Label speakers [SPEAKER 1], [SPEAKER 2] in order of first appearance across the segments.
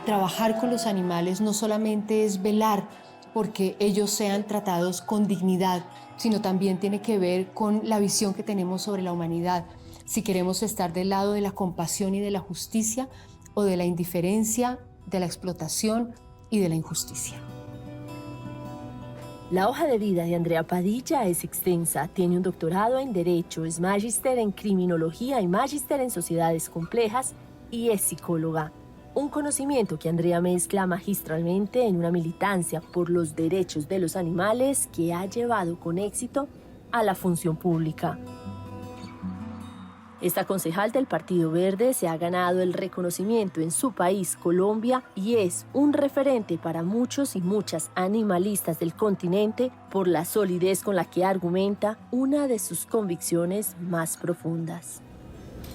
[SPEAKER 1] trabajar con los animales no solamente es velar porque ellos sean tratados con dignidad, sino también tiene que ver con la visión que tenemos sobre la humanidad. Si queremos estar del lado de la compasión y de la justicia o de la indiferencia, de la explotación y de la injusticia.
[SPEAKER 2] La hoja de vida de Andrea Padilla es extensa. Tiene un doctorado en Derecho, es magíster en Criminología y magíster en Sociedades Complejas y es psicóloga. Un conocimiento que Andrea mezcla magistralmente en una militancia por los derechos de los animales que ha llevado con éxito a la función pública. Esta concejal del Partido Verde se ha ganado el reconocimiento en su país, Colombia, y es un referente para muchos y muchas animalistas del continente por la solidez con la que argumenta una de sus convicciones más profundas.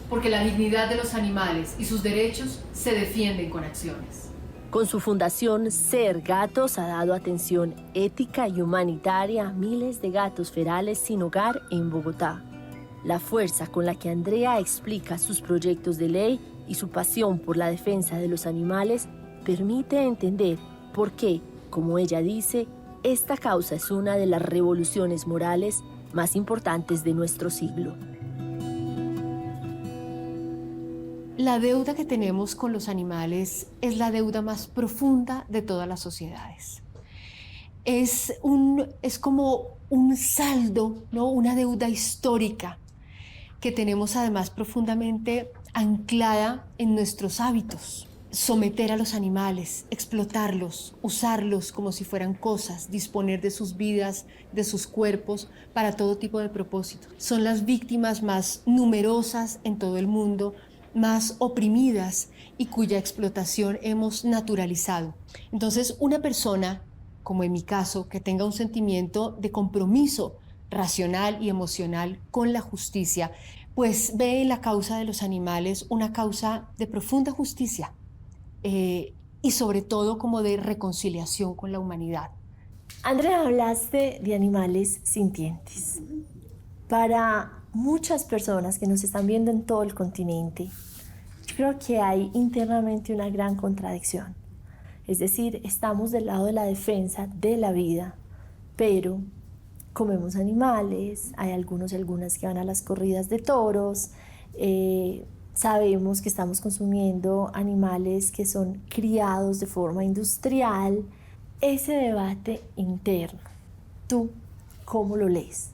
[SPEAKER 1] Porque la dignidad de los animales y sus derechos se defienden con acciones.
[SPEAKER 2] Con su fundación Ser Gatos ha dado atención ética y humanitaria a miles de gatos ferales sin hogar en Bogotá. La fuerza con la que Andrea explica sus proyectos de ley y su pasión por la defensa de los animales permite entender por qué, como ella dice, esta causa es una de las revoluciones morales más importantes de nuestro siglo.
[SPEAKER 1] La deuda que tenemos con los animales es la deuda más profunda de todas las sociedades. Es como un saldo, ¿no? Una deuda histórica que tenemos además profundamente anclada en nuestros hábitos. Someter a los animales, explotarlos, usarlos como si fueran cosas, disponer de sus vidas, de sus cuerpos para todo tipo de propósitos. Son las víctimas más numerosas en todo el mundo, más oprimidas y cuya explotación hemos naturalizado. Entonces, una persona, como en mi caso, que tenga un sentimiento de compromiso racional y emocional con la justicia, pues ve en la causa de los animales una causa de profunda justicia y sobre todo como de reconciliación con la humanidad.
[SPEAKER 2] Andrea, hablaste de animales sintientes. Para muchas personas que nos están viendo en todo el continente, yo creo que hay internamente una gran contradicción. Es decir, estamos del lado de la defensa de la vida, pero comemos animales, hay algunos y algunas que van a las corridas de toros, sabemos que estamos consumiendo animales que son criados de forma industrial. Ese debate interno, ¿tú cómo lo lees?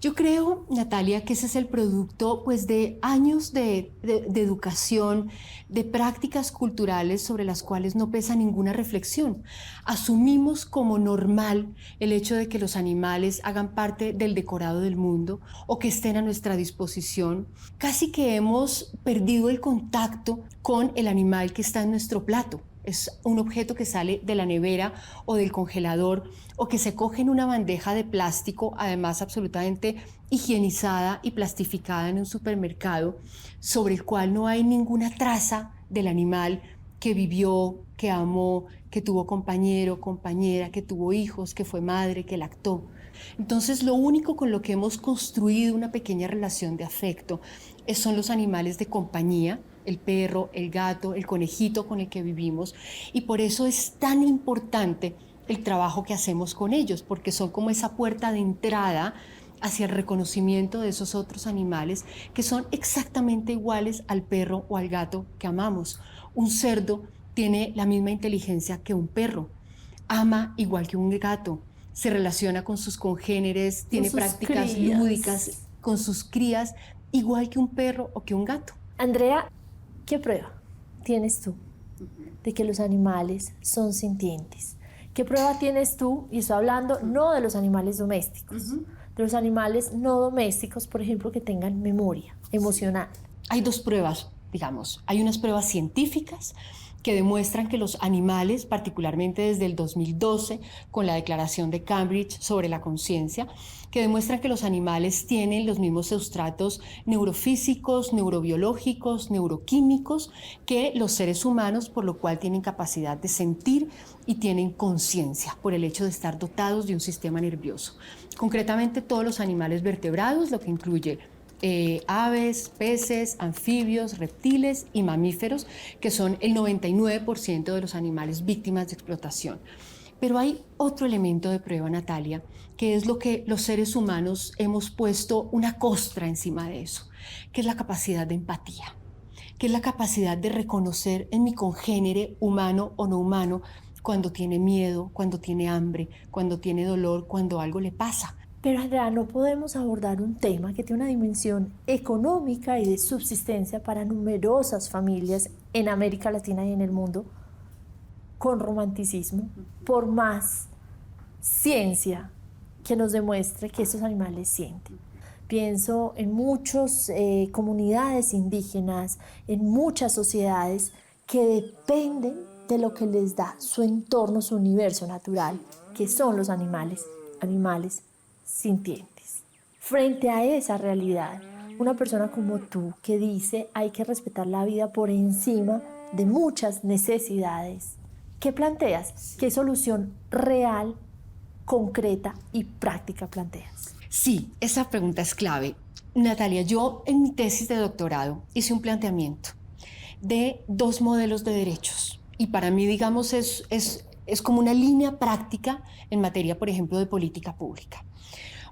[SPEAKER 1] Yo creo, Natalia, que ese es el producto pues, de años de educación, de prácticas culturales sobre las cuales no pesa ninguna reflexión. Asumimos como normal el hecho de que los animales hagan parte del decorado del mundo o que estén a nuestra disposición. Casi que hemos perdido el contacto con el animal que está en nuestro plato. Es un objeto que sale de la nevera o del congelador o que se coge en una bandeja de plástico, además absolutamente higienizada y plastificada en un supermercado, sobre el cual no hay ninguna traza del animal que vivió, que amó, que tuvo compañero, compañera, que tuvo hijos, que fue madre, que lactó. Entonces, lo único con lo que hemos construido una pequeña relación de afecto son los animales de compañía, el perro, el gato, el conejito con el que vivimos, y por eso es tan importante el trabajo que hacemos con ellos, porque son como esa puerta de entrada hacia el reconocimiento de esos otros animales que son exactamente iguales al perro o al gato que amamos. Un cerdo tiene la misma inteligencia que un perro, ama igual que un gato, se relaciona con sus congéneres, tiene prácticas lúdicas con sus crías, igual que un perro o que un gato.
[SPEAKER 2] Andrea, ¿qué prueba tienes tú de que los animales son sintientes? ¿Qué prueba tienes tú? Y estoy hablando no de los animales domésticos, de los animales no domésticos, por ejemplo, que tengan memoria emocional.
[SPEAKER 1] Hay dos pruebas, digamos. Hay unas pruebas científicas que demuestran que los animales, particularmente desde el 2012, con la Declaración de Cambridge sobre la conciencia, que demuestran que los animales tienen los mismos sustratos neurofísicos, neurobiológicos, neuroquímicos que los seres humanos, por lo cual tienen capacidad de sentir y tienen conciencia por el hecho de estar dotados de un sistema nervioso. Concretamente, todos los animales vertebrados, lo que incluye aves, peces, anfibios, reptiles y mamíferos, que son el 99% de los animales víctimas de explotación. Pero hay otro elemento de prueba, Natalia, que es lo que los seres humanos hemos puesto una costra encima de eso, que es la capacidad de empatía, que es la capacidad de reconocer en mi congénere, humano o no humano, cuando tiene miedo, cuando tiene hambre, cuando tiene dolor, cuando algo le pasa.
[SPEAKER 2] Pero Andrea, no podemos abordar un tema que tiene una dimensión económica y de subsistencia para numerosas familias en América Latina y en el mundo con romanticismo, por más ciencia que nos demuestre que estos animales sienten. Pienso en muchas comunidades indígenas, en muchas sociedades que dependen de lo que les da su entorno, su universo natural, que son los animales sintientes. Frente a esa realidad, una persona como tú que dice hay que respetar la vida por encima de muchas necesidades, ¿qué planteas? ¿Qué solución real, concreta y práctica planteas?
[SPEAKER 1] Sí, esa pregunta es clave. Natalia, yo en mi tesis de doctorado hice un planteamiento de dos modelos de derechos y para mí, digamos, es como una línea práctica en materia, por ejemplo, de política pública.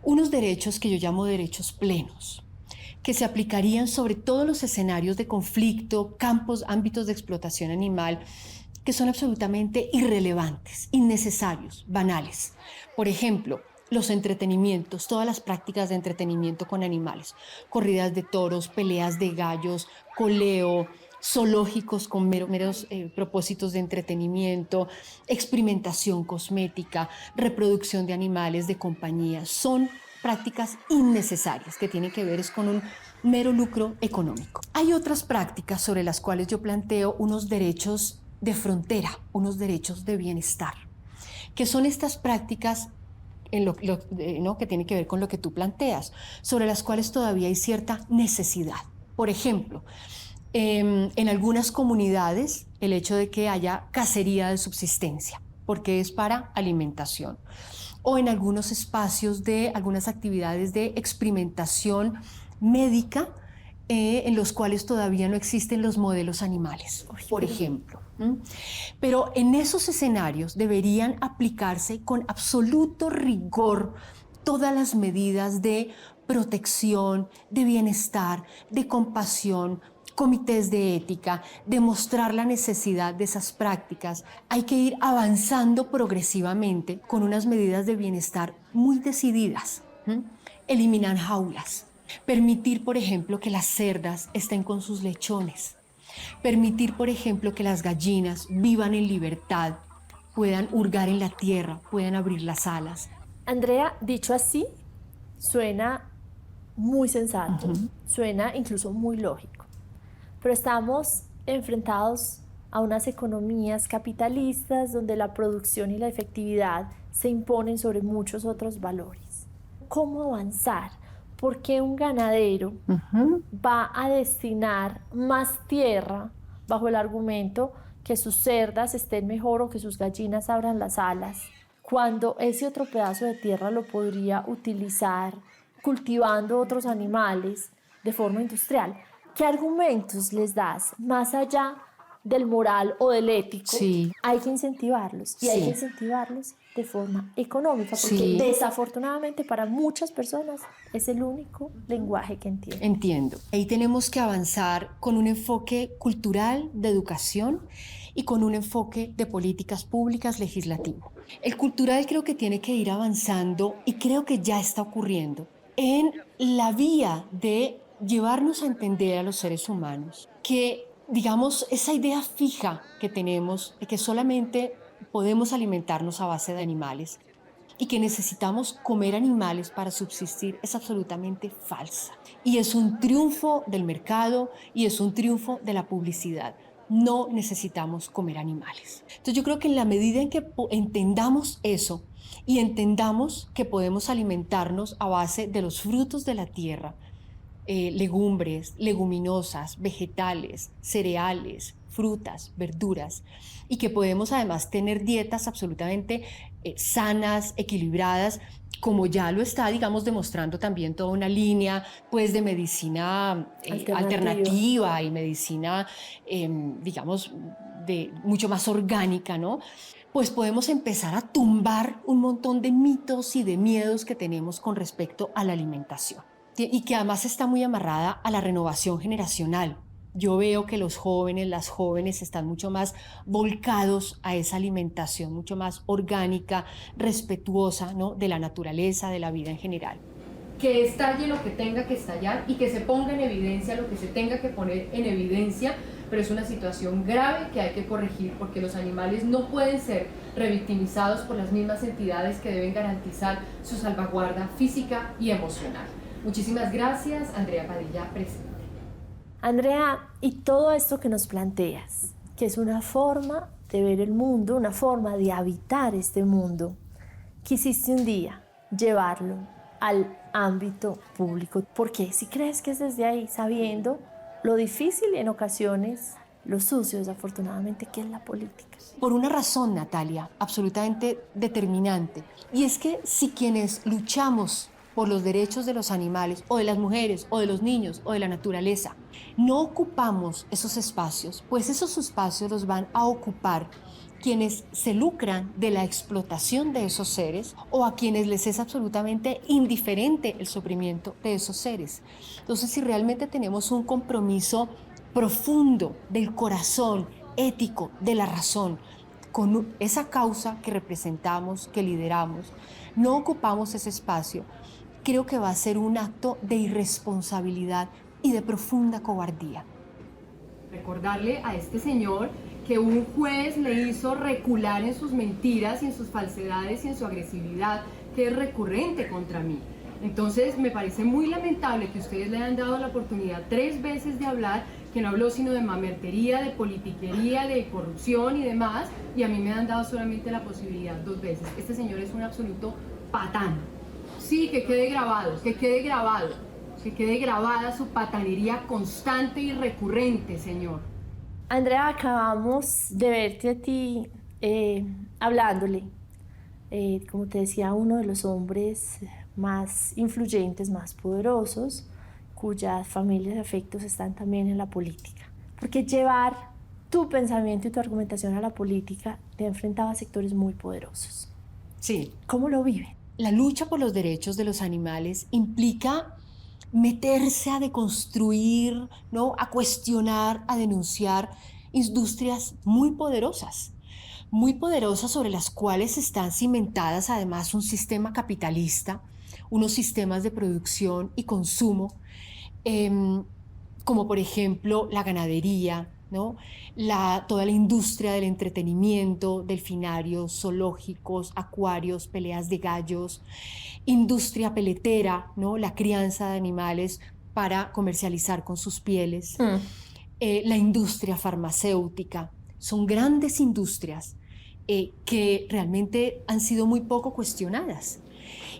[SPEAKER 1] Unos derechos que yo llamo derechos plenos, que se aplicarían sobre todos los escenarios de conflicto, campos, ámbitos de explotación animal, que son absolutamente irrelevantes, innecesarios, banales. Por ejemplo, los entretenimientos, todas las prácticas de entretenimiento con animales, corridas de toros, peleas de gallos, coleo, zoológicos con meros propósitos de entretenimiento, experimentación cosmética, reproducción de animales de compañía, son prácticas innecesarias que tienen que ver con un mero lucro económico. Hay otras prácticas sobre las cuales yo planteo unos derechos de frontera, unos derechos de bienestar, que son estas prácticas ¿no? que tienen que ver con lo que tú planteas, sobre las cuales todavía hay cierta necesidad. Por ejemplo, en algunas comunidades el hecho de que haya cacería de subsistencia, porque es para alimentación, o en algunos espacios de algunas actividades de experimentación médica en los cuales todavía no existen los modelos animales, por ejemplo. Pero en esos escenarios deberían aplicarse con absoluto rigor todas las medidas de protección, de bienestar, de compasión, comités de ética, demostrar la necesidad de esas prácticas. Hay que ir avanzando progresivamente con unas medidas de bienestar muy decididas. Eliminar jaulas, permitir, por ejemplo, que las cerdas estén con sus lechones, permitir, por ejemplo, que las gallinas vivan en libertad, puedan hurgar en la tierra, puedan abrir las alas.
[SPEAKER 2] Andrea, dicho así, suena muy sensato, suena incluso muy lógico. Pero estamos enfrentados a unas economías capitalistas donde la producción y la efectividad se imponen sobre muchos otros valores. ¿Cómo avanzar? ¿Por qué un ganadero va a destinar más tierra bajo el argumento que sus cerdas estén mejor o que sus gallinas abran las alas, cuando ese otro pedazo de tierra lo podría utilizar cultivando otros animales de forma industrial? ¿Qué argumentos les das más allá del moral o del ético?
[SPEAKER 1] Sí.
[SPEAKER 2] Hay que incentivarlos y hay que incentivarlos de forma económica, porque desafortunadamente para muchas personas es el único lenguaje que entienden.
[SPEAKER 1] Entiendo. Ahí tenemos que avanzar con un enfoque cultural de educación y con un enfoque de políticas públicas legislativo. El cultural creo que tiene que ir avanzando y creo que ya está ocurriendo en la vía de llevarnos a entender a los seres humanos que, digamos, esa idea fija que tenemos de que solamente podemos alimentarnos a base de animales y que necesitamos comer animales para subsistir es absolutamente falsa. Y es un triunfo del mercado y es un triunfo de la publicidad. No necesitamos comer animales. Entonces yo creo que en la medida en que entendamos eso y entendamos que podemos alimentarnos a base de los frutos de la tierra, legumbres, leguminosas, vegetales, cereales, frutas, verduras, y que podemos además tener dietas absolutamente sanas, equilibradas, como ya lo está, digamos, demostrando también toda una línea, pues, de medicina alternativa y medicina, digamos, mucho más orgánica, ¿no? Pues podemos empezar a tumbar un montón de mitos y de miedos que tenemos con respecto a la alimentación, y que además está muy amarrada a la renovación generacional. Yo veo que los jóvenes, las jóvenes están mucho más volcados a esa alimentación, mucho más orgánica, respetuosa, ¿no?, de la naturaleza, de la vida en general. Que estalle lo que tenga que estallar y que se ponga en evidencia lo que se tenga que poner en evidencia, pero es una situación grave que hay que corregir porque los animales no pueden ser revictimizados por las mismas entidades que deben garantizar su salvaguarda física y emocional. Muchísimas gracias, Andrea Padilla, presidente.
[SPEAKER 2] Andrea, y todo esto que nos planteas, que es una forma de ver el mundo, una forma de habitar este mundo, quisiste un día llevarlo al ámbito público. ¿Por qué? Si crees que es desde ahí, sabiendo lo difícil y en ocasiones lo sucio, desafortunadamente, que es la política.
[SPEAKER 1] Por una razón, Natalia, absolutamente determinante, y es que si quienes luchamos por los derechos de los animales, o de las mujeres, o de los niños, o de la naturaleza, no ocupamos esos espacios, pues esos espacios los van a ocupar quienes se lucran de la explotación de esos seres o a quienes les es absolutamente indiferente el sufrimiento de esos seres. Entonces, si realmente tenemos un compromiso profundo del corazón, ético, de la razón, con esa causa que representamos, que lideramos, no ocupamos ese espacio, creo que va a ser un acto de irresponsabilidad y de profunda cobardía. Recordarle a este señor que un juez le hizo recular en sus mentiras y en sus falsedades y en su agresividad, que es recurrente contra mí. Entonces me parece muy lamentable que ustedes le hayan dado la oportunidad 3 veces de hablar, que no habló sino de mamertería, de politiquería, de corrupción y demás, y a mí me han dado solamente la posibilidad 2 veces. Este señor es un absoluto patán. Sí, que quede grabado, que quede grabada su patanería constante y recurrente, señor.
[SPEAKER 2] Andrea, acabamos de verte a ti hablándole, como te decía, uno de los hombres más influyentes, más poderosos, cuyas familias y afectos están también en la política. Porque llevar tu pensamiento y tu argumentación a la política te enfrentaba a sectores muy poderosos.
[SPEAKER 1] Sí.
[SPEAKER 2] ¿Cómo lo viven?
[SPEAKER 1] La lucha por los derechos de los animales implica meterse a deconstruir, ¿no?, a cuestionar, a denunciar industrias muy poderosas sobre las cuales están cimentadas además un sistema capitalista, unos sistemas de producción y consumo, como por ejemplo la ganadería, ¿no?, toda la industria del entretenimiento, delfinarios, zoológicos, acuarios, peleas de gallos, industria peletera, ¿no?, la crianza de animales para comercializar con sus pieles, la industria farmacéutica. Son grandes industrias que realmente han sido muy poco cuestionadas.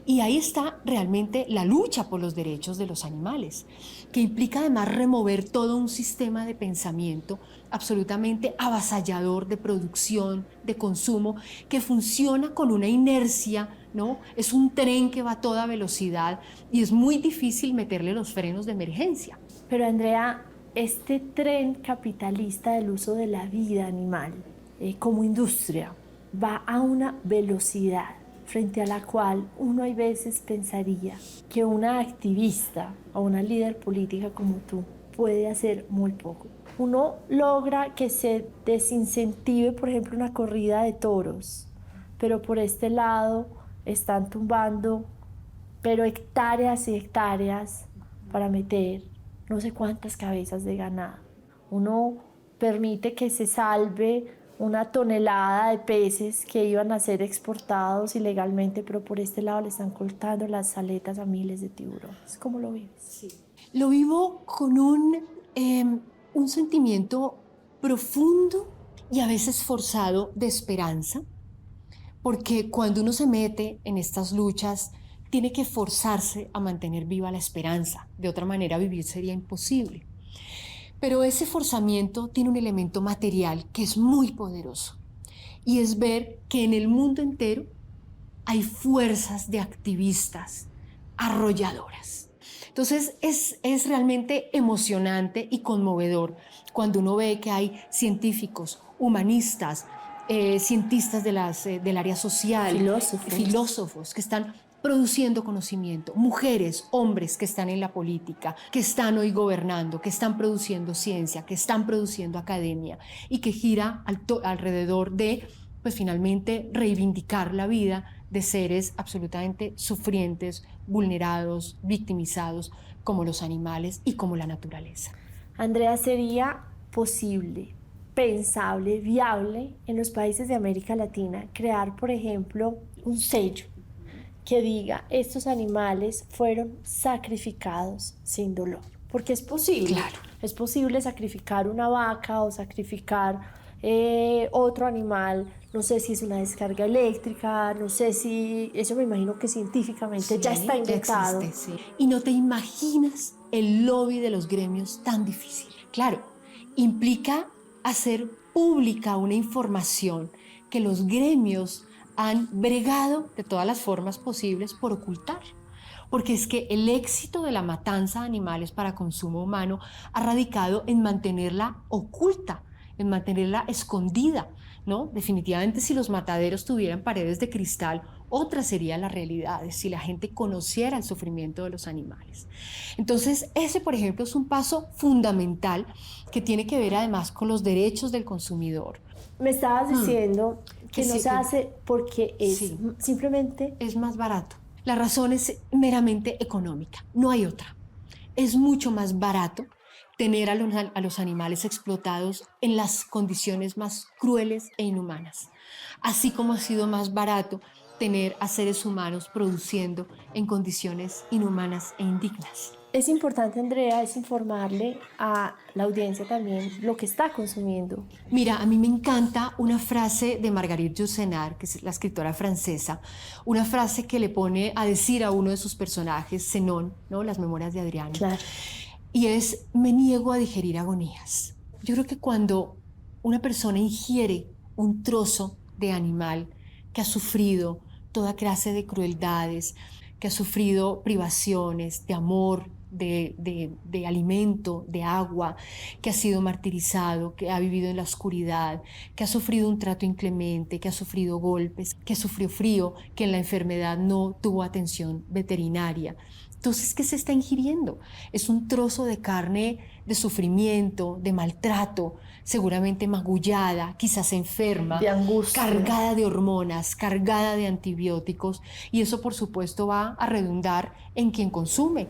[SPEAKER 1] Y ahí está realmente la lucha por los derechos de los animales, que implica además remover todo un sistema de pensamiento absolutamente avasallador de producción, de consumo, que funciona con una inercia, ¿no? Es un tren que va a toda velocidad y es muy difícil meterle los frenos de emergencia.
[SPEAKER 2] Pero Andrea, este tren capitalista del uso de la vida animal como industria va a una velocidad frente a la cual uno hay veces pensaría que una activista o una líder política como tú puede hacer muy poco. Uno logra que se desincentive, por ejemplo, una corrida de toros, pero por este lado están tumbando pero hectáreas y hectáreas para meter no sé cuántas cabezas de ganado. Uno permite que se salve una tonelada de peces que iban a ser exportados ilegalmente, pero por este lado le están cortando las aletas a miles de tiburones. ¿Cómo lo vives?
[SPEAKER 1] Sí. Lo vivo con un sentimiento profundo y a veces forzado de esperanza, porque cuando uno se mete en estas luchas, tiene que forzarse a mantener viva la esperanza. De otra manera, vivir sería imposible. Pero ese forzamiento tiene un elemento material que es muy poderoso, y es ver que en el mundo entero hay fuerzas de activistas arrolladoras. Entonces es realmente emocionante y conmovedor cuando uno ve que hay científicos, humanistas, cientistas del área social, filósofos que están produciendo conocimiento, mujeres, hombres que están en la política, que están hoy gobernando, que están produciendo ciencia, que están produciendo academia y que gira alrededor de, pues finalmente, reivindicar la vida de seres absolutamente sufrientes, vulnerados, victimizados, como los animales y como la naturaleza.
[SPEAKER 2] Andrea, ¿sería posible, pensable, viable en los países de América Latina crear, por ejemplo, un sello que diga estos animales fueron sacrificados sin dolor? Porque es posible.
[SPEAKER 1] Claro.
[SPEAKER 2] Es posible sacrificar una vaca o sacrificar otro animal. No sé si es una descarga eléctrica, no sé si... Eso me imagino que científicamente ya está inventado.
[SPEAKER 1] Ya existe, sí. Y no te imaginas el lobby de los gremios tan difícil. Claro, implica hacer pública una información que los gremios han bregado de todas las formas posibles por ocultar. Porque es que el éxito de la matanza de animales para consumo humano ha radicado en mantenerla oculta, en mantenerla escondida, ¿no? Definitivamente, si los mataderos tuvieran paredes de cristal, otra sería la realidad, si la gente conociera el sufrimiento de los animales. Entonces, ese, por ejemplo, es un paso fundamental que tiene que ver además con los derechos del consumidor.
[SPEAKER 2] Me estabas diciendo que no
[SPEAKER 1] sí,
[SPEAKER 2] se hace porque es simplemente...
[SPEAKER 1] Es más barato. La razón es meramente económica, no hay otra. Es mucho más barato tener a los animales explotados en las condiciones más crueles e inhumanas, así como ha sido más barato tener a seres humanos produciendo en condiciones inhumanas e indignas.
[SPEAKER 2] Es importante, Andrea, es informarle a la audiencia también lo que está consumiendo.
[SPEAKER 1] Mira, a mí me encanta una frase de Marguerite Yourcenar, que es la escritora francesa, una frase que le pone a decir a uno de sus personajes, Zenón, ¿no? Las memorias de Adriano.
[SPEAKER 2] Claro.
[SPEAKER 1] Y es: me niego a digerir agonías. Yo creo que cuando una persona ingiere un trozo de animal que ha sufrido toda clase de crueldades, que ha sufrido privaciones de amor, de alimento, de agua, que ha sido martirizado, que ha vivido en la oscuridad, que ha sufrido un trato inclemente, que ha sufrido golpes, que sufrió frío, que en la enfermedad no tuvo atención veterinaria. Entonces, ¿qué se está ingiriendo? Es un trozo de carne de sufrimiento, de maltrato, seguramente magullada, quizás enferma,
[SPEAKER 2] de angustia,
[SPEAKER 1] cargada de hormonas, cargada de antibióticos, y eso por supuesto va a redundar en quien consume.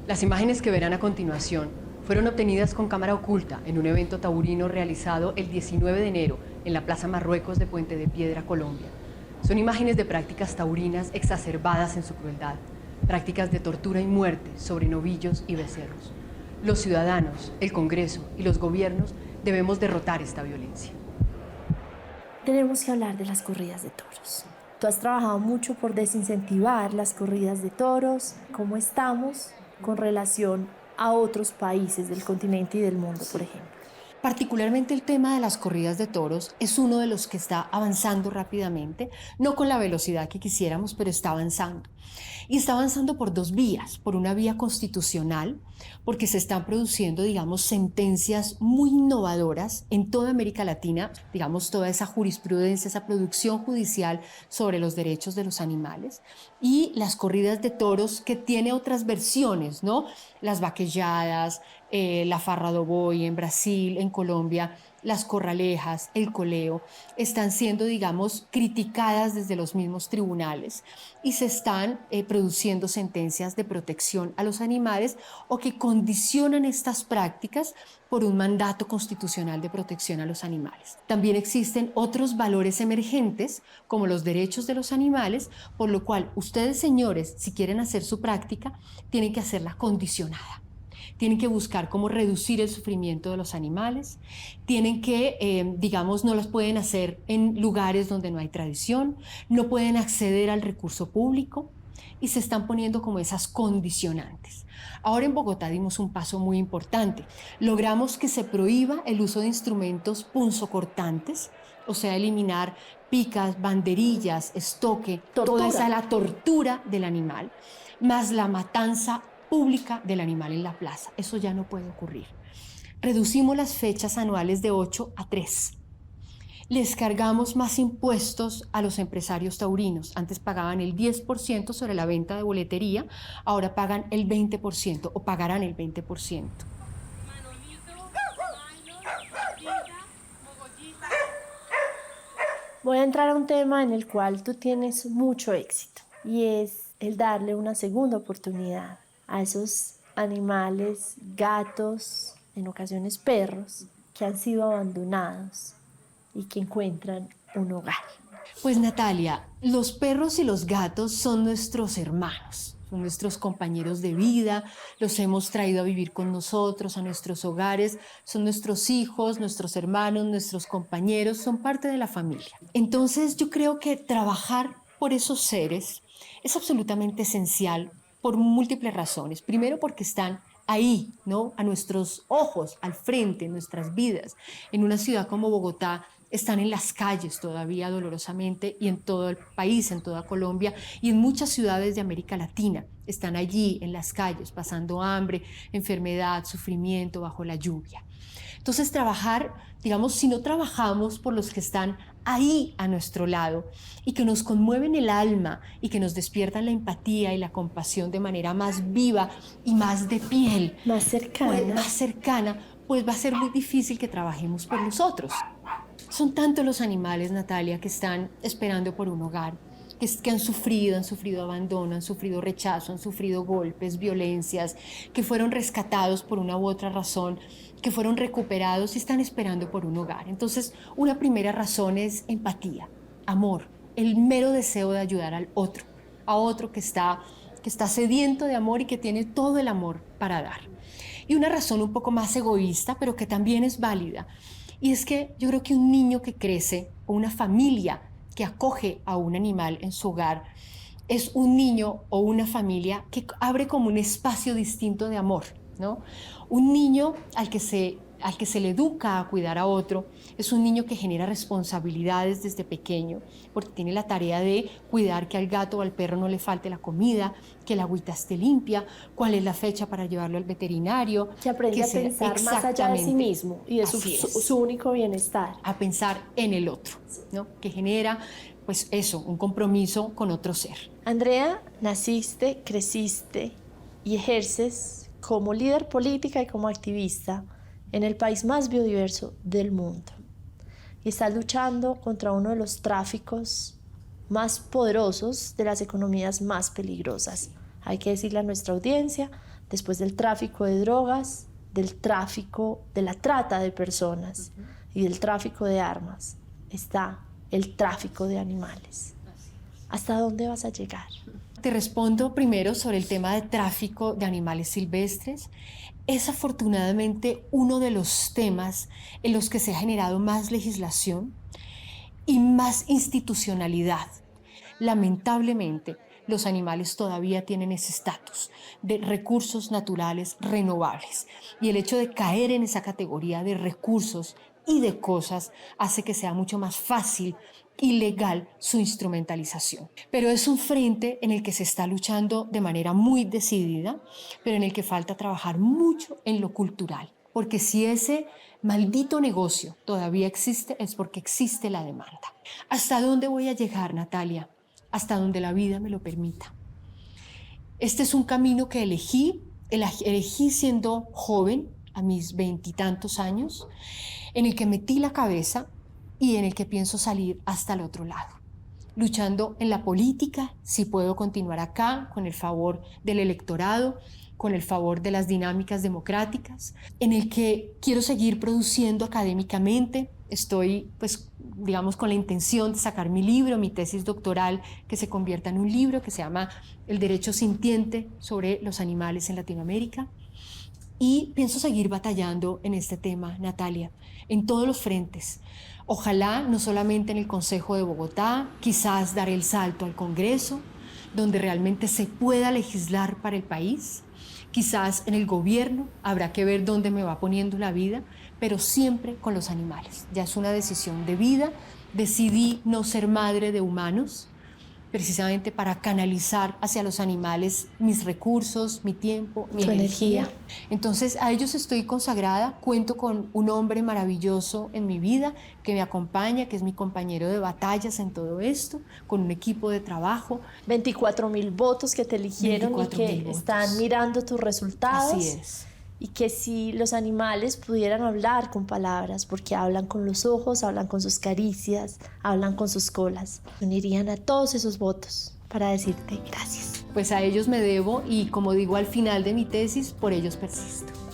[SPEAKER 1] Las imágenes que verán a continuación fueron obtenidas con cámara oculta en un evento taurino realizado el 19 de enero en la Plaza Marruecos de Puente de Piedra, Colombia. Son imágenes de prácticas taurinas exacerbadas en su crueldad, prácticas de tortura y muerte sobre novillos y becerros. Los ciudadanos, el Congreso y los gobiernos debemos derrotar esta violencia.
[SPEAKER 2] Tenemos que hablar de las corridas de toros. Tú has trabajado mucho por desincentivar las corridas de toros. ¿Cómo estamos con relación a otros países del continente y del mundo, por ejemplo?
[SPEAKER 1] Particularmente el tema de las corridas de toros es uno de los que está avanzando rápidamente, no con la velocidad que quisiéramos, pero está avanzando. Y está avanzando por dos vías: por una vía constitucional, porque se están produciendo, digamos, sentencias muy innovadoras en toda América Latina, digamos, toda esa jurisprudencia, esa producción judicial sobre los derechos de los animales, y las corridas de toros, que tiene otras versiones, ¿no? Las vaquelladas, la farra do boi en Brasil, en Colombia, las corralejas, el coleo, están siendo, digamos, criticadas desde los mismos tribunales y se están produciendo sentencias de protección a los animales o que condicionan estas prácticas por un mandato constitucional de protección a los animales. También existen otros valores emergentes, como los derechos de los animales, por lo cual ustedes, señores, si quieren hacer su práctica, tienen que hacerla condicionada. Tienen que buscar cómo reducir el sufrimiento de los animales, tienen que, digamos, no las pueden hacer en lugares donde no hay tradición, no pueden acceder al recurso público y se están poniendo como esas condicionantes. Ahora en Bogotá dimos un paso muy importante. Logramos que se prohíba el uso de instrumentos punzocortantes o sea, eliminar picas, banderillas, estoque, toda esa la tortura del animal, más la matanza pública del animal en la plaza. Eso ya no puede ocurrir. Reducimos las fechas anuales de 8 a 3. Les cargamos más impuestos a los empresarios taurinos. Antes pagaban el 10% sobre la venta de boletería, ahora pagan el 20% o pagarán el 20%.
[SPEAKER 2] Voy a entrar a un tema en el cual tú tienes mucho éxito y es el darle una segunda oportunidad a esos animales, gatos, en ocasiones perros, que han sido abandonados y que encuentran un hogar.
[SPEAKER 1] Pues Natalia, los perros y los gatos son nuestros hermanos, son nuestros compañeros de vida, los hemos traído a vivir con nosotros, a nuestros hogares, son nuestros hijos, nuestros hermanos, nuestros compañeros, son parte de la familia. Entonces yo creo que trabajar por esos seres es absolutamente esencial por múltiples razones. Primero porque están ahí, ¿no? A nuestros ojos, al frente, en nuestras vidas. En una ciudad como Bogotá, están en las calles todavía dolorosamente y en todo el país, en toda Colombia y en muchas ciudades de América Latina. Están allí en las calles pasando hambre, enfermedad, sufrimiento bajo la lluvia. Entonces trabajar, digamos, si no trabajamos por los que están ahí a nuestro lado y que nos conmueven el alma y que nos despiertan la empatía y la compasión de manera más viva y más de piel,
[SPEAKER 2] más cercana,
[SPEAKER 1] pues va a ser muy difícil que trabajemos por los otros. Son tantos los animales, Natalia, que están esperando por un hogar, que han sufrido abandono, han sufrido rechazo, han sufrido golpes, violencias, que fueron rescatados por una u otra razón, que fueron recuperados y están esperando por un hogar. Entonces, una primera razón es empatía, amor, el mero deseo de ayudar al otro, a otro que está sediento de amor y que tiene todo el amor para dar. Y una razón un poco más egoísta, pero que también es válida, y es que yo creo que un niño que crece o una familia que acoge a un animal en su hogar es un niño o una familia que abre como un espacio distinto de amor, ¿no? Un niño al que se le educa a cuidar a otro es un niño que genera responsabilidades desde pequeño, porque tiene la tarea de cuidar que al gato o al perro no le falte la comida, que la agüita esté limpia, cuál es la fecha para llevarlo al veterinario.
[SPEAKER 2] Que aprende a pensar más allá de sí mismo y de su único bienestar.
[SPEAKER 1] A pensar en el otro, ¿no? Que genera, pues eso, un compromiso con otro ser.
[SPEAKER 2] Andrea, naciste, creciste y ejerces como líder política y como activista en el país más biodiverso del mundo. Y estás luchando contra uno de los tráficos más poderosos de las economías más peligrosas. Hay que decirle a nuestra audiencia, después del tráfico de drogas, del tráfico, de la trata de personas y del tráfico de armas, está el tráfico de animales. ¿Hasta dónde vas a llegar?
[SPEAKER 1] Te respondo primero sobre el tema de tráfico de animales silvestres. Es afortunadamente uno de los temas en los que se ha generado más legislación y más institucionalidad. Lamentablemente, los animales todavía tienen ese estatus de recursos naturales renovables y el hecho de caer en esa categoría de recursos y de cosas hace que sea mucho más fácil y legal su instrumentalización. Pero es un frente en el que se está luchando de manera muy decidida, pero en el que falta trabajar mucho en lo cultural, porque si ese maldito negocio todavía existe es porque existe la demanda. ¿Hasta dónde voy a llegar, Natalia? Hasta donde la vida me lo permita. Este es un camino que elegí siendo joven, a mis 20 y tantos años, en el que metí la cabeza y en el que pienso salir hasta el otro lado, luchando en la política, si puedo continuar acá, con el favor del electorado, con el favor de las dinámicas democráticas, en el que quiero seguir produciendo académicamente. Estoy, pues, digamos, con la intención de sacar mi libro, mi tesis doctoral, que se convierta en un libro que se llama El derecho sintiente sobre los animales en Latinoamérica. Y pienso seguir batallando en este tema, Natalia, en todos los frentes. Ojalá no solamente en el Consejo de Bogotá, quizás dar el salto al Congreso, donde realmente se pueda legislar para el país. Quizás en el gobierno habrá que ver dónde me va poniendo la vida, pero siempre con los animales. Ya es una decisión de vida. Decidí no ser madre de humanos, precisamente para canalizar hacia los animales mis recursos, mi tiempo, mi energía. Entonces a ellos estoy consagrada, cuento con un hombre maravilloso en mi vida que me acompaña, que es mi compañero de batallas en todo esto, con un equipo de trabajo.
[SPEAKER 2] 24.000 votos que te eligieron y que están mirando tus resultados.
[SPEAKER 1] Así es.
[SPEAKER 2] Y que si los animales pudieran hablar con palabras, porque hablan con los ojos, hablan con sus caricias, hablan con sus colas, unirían a todos esos votos para decirte gracias.
[SPEAKER 1] Pues a ellos me debo y, como digo al final de mi tesis, por ellos persisto.